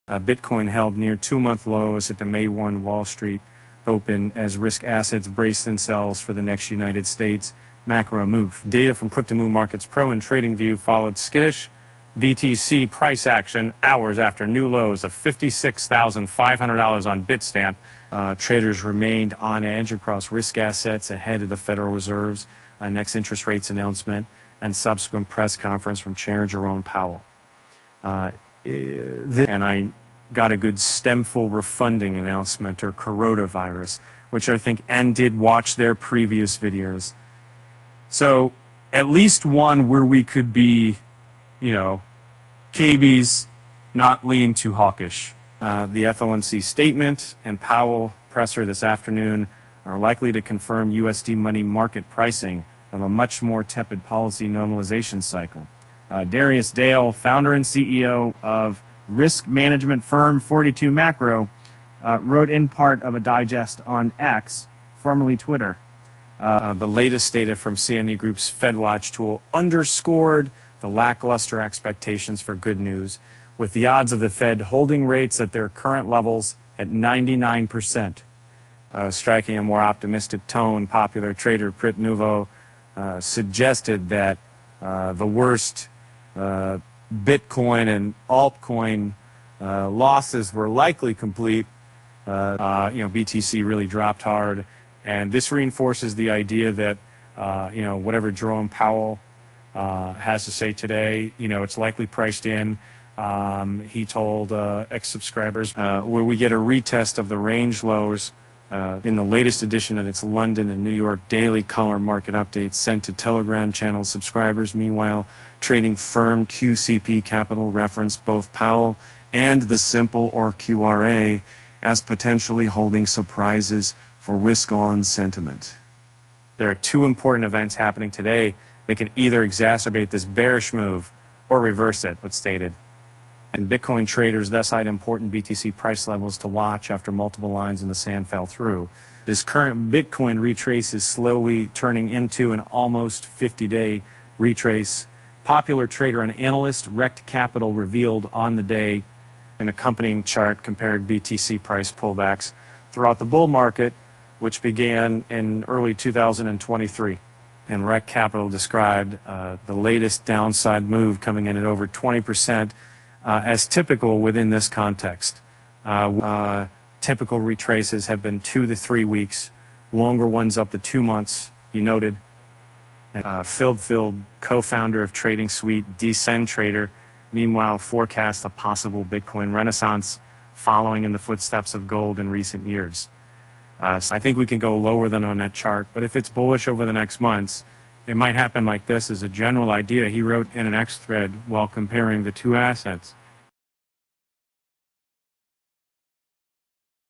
Bitcoin held near 2-month lows at the May 1 Wall Street open as risk assets braced themselves for the next United States macro move. Data from Cryptomove Markets Pro and TradingView followed skittish BTC price action hours after new lows of $56,500 on Bitstamp. Traders remained on edge across risk assets ahead of the Federal Reserve's next interest rates announcement and subsequent press conference from Chair Jerome Powell. And I got a good stemful refunding announcement, or coronavirus, which I think and did watch their previous videos. So at least one where we could be, KB's not lean too hawkish. The FOMC statement and Powell presser this afternoon are likely to confirm USD money market pricing of a much more tepid policy normalization cycle. Darius Dale, founder and CEO of risk management firm 42 Macro, wrote in part of a digest on X, formerly Twitter. The latest data from CME Group's FedWatch tool underscored the lackluster expectations for good news, with the odds of the Fed holding rates at their current levels at 99%. Striking a more optimistic tone, popular trader Prit Nouveau suggested that the worst Bitcoin and altcoin losses were likely complete. BTC really dropped hard, and this reinforces the idea that whatever Jerome Powell has to say today, it's likely priced in. He told ex-subscribers where we get a retest of the range lows in the latest edition of its London and New York daily color market updates sent to Telegram channel subscribers. Meanwhile, trading firm QCP Capital referenced both Powell and the Simple or QRA as potentially holding surprises for risk-on sentiment. There are two important events happening today that can either exacerbate this bearish move or reverse it, was stated. And Bitcoin traders thus eyed important BTC price levels to watch after multiple lines in the sand fell through. This current Bitcoin retrace is slowly turning into an almost 50-day retrace. Popular trader and analyst Rekt Capital revealed on the day an accompanying chart compared BTC price pullbacks throughout the bull market, which began in early 2023. And Rekt Capital described the latest downside move coming in at over 20%. As typical within this context. Typical retraces have been 2 to 3 weeks, longer ones up to 2 months, he noted. Phil Field, co-founder of Trading Suite, Descend Trader, meanwhile forecasts a possible Bitcoin renaissance following in the footsteps of gold in recent years. So I think we can go lower than on that chart, but if it's bullish over the next months, it might happen like this as a general idea. He wrote in an X thread while comparing the two assets.